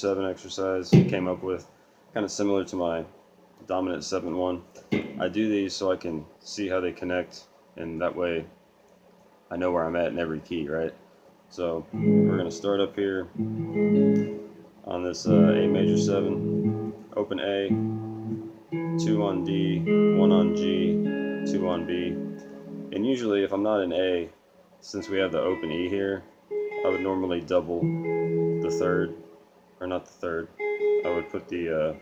7 exercise I came up with, kind of similar to my dominant 7-1. I do these so I can see how they connect, and that way I know where I'm at in every key, right? So we're going to start up here on this A major 7, open A, 2 on D, 1 on G, 2 on B. And usually if I'm not in A, since we have the open E here, I would normally double the third, or not the third, I would put the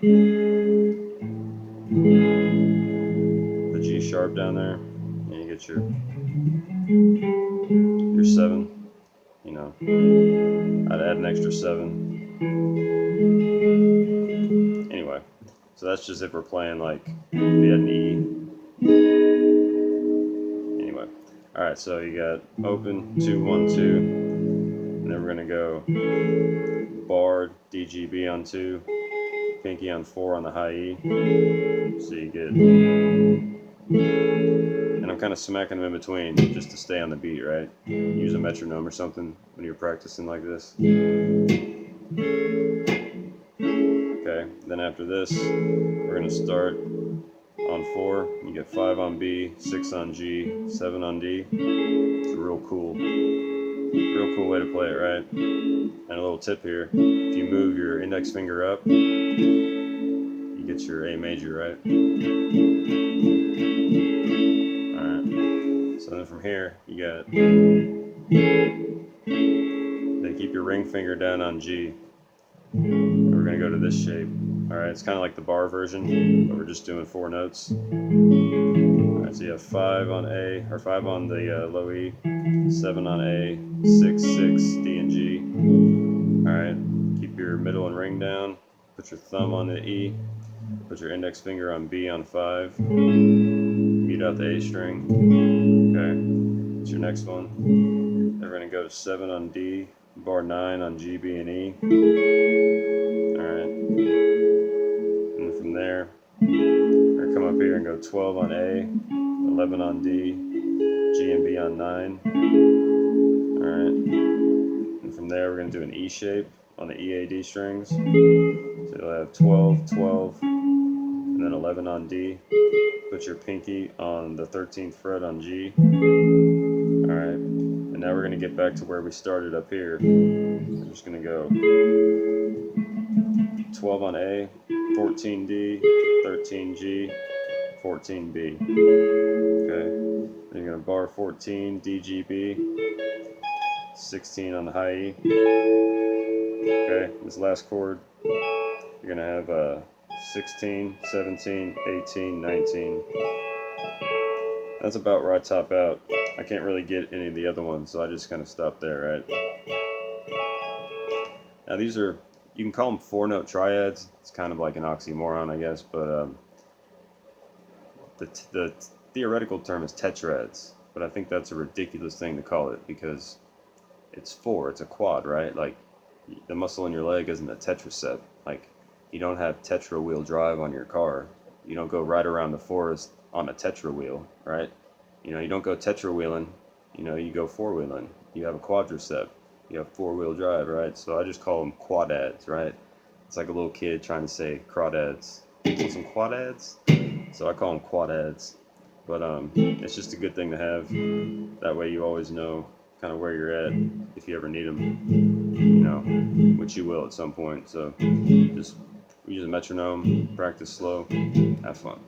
G sharp down there, and you get your 7, you know, I'd add an extra 7. Anyway, so that's just if we're playing like if you had an E. Anyway, alright, so you got open, 2, 1, 2, and then we're going to go bar, DGB on 2, pinky on 4 on the high E, so you get, and I'm kind of smacking them in between just to stay on the beat, right? Use a metronome or something when you're practicing like this. Okay, then after this, we're going to start on 4, you get 5 on B, 6 on G, 7 on D. It's a real cool way to play it, right? And a little tip here, if you move your index finger up, you get your A major, right? Alright, so then from here, you got, then keep your ring finger down on G. And we're going to go to this shape. Alright, it's kind of like the bar version, but we're just doing 4 notes. Alright, so you have 5 on A, or 5 on the low E, 7 on A, 6, 6, D and G. Alright, keep your middle and ring down, put your thumb on the E, put your index finger on B on 5, mute out the A string. Okay, that's your next one. Then we're going to go to 7 on D, bar 9 on G, B, and E. Alright, and from there, we're going to come up here and go 12 on A, 11 on D, G and B on 9. Alright, and from there we're going to do an E shape on the EAD strings. So you'll have 12, 12, and then 11 on D. Put your pinky on the 13th fret on G. Alright, and now we're going to get back to where we started up here. We're just going to go 12 on A, 14 D, 13 G, 14 B. Okay, then you're going to bar 14 D, G, B, 16 on the high E. Okay, this last chord, you're going to have 16, 17, 18, 19. That's about where I top out. I can't really get any of the other ones, so I just kind of stop there, right? Now these are, you can call them 4-note triads. It's kind of like an oxymoron, I guess, but the theoretical term is tetrads, but I think that's a ridiculous thing to call it because it's 4, it's a quad, right? Like, the muscle in your leg isn't a tetracep. Like, you don't have tetra wheel drive on your car. You don't go right around the forest on a tetra wheel, right? You know, you don't go tetra wheeling, you know, you go 4-wheeling. You have a quadricep. You have 4-wheel drive, right? So I just call them quadads, right? It's like a little kid trying to say crawdads. Want some quadads? So I call them quadads. But it's just a good thing to have. That way you always know kind of where you're at if you ever need them, you know, which you will at some point. So just use a metronome, practice slow, have fun.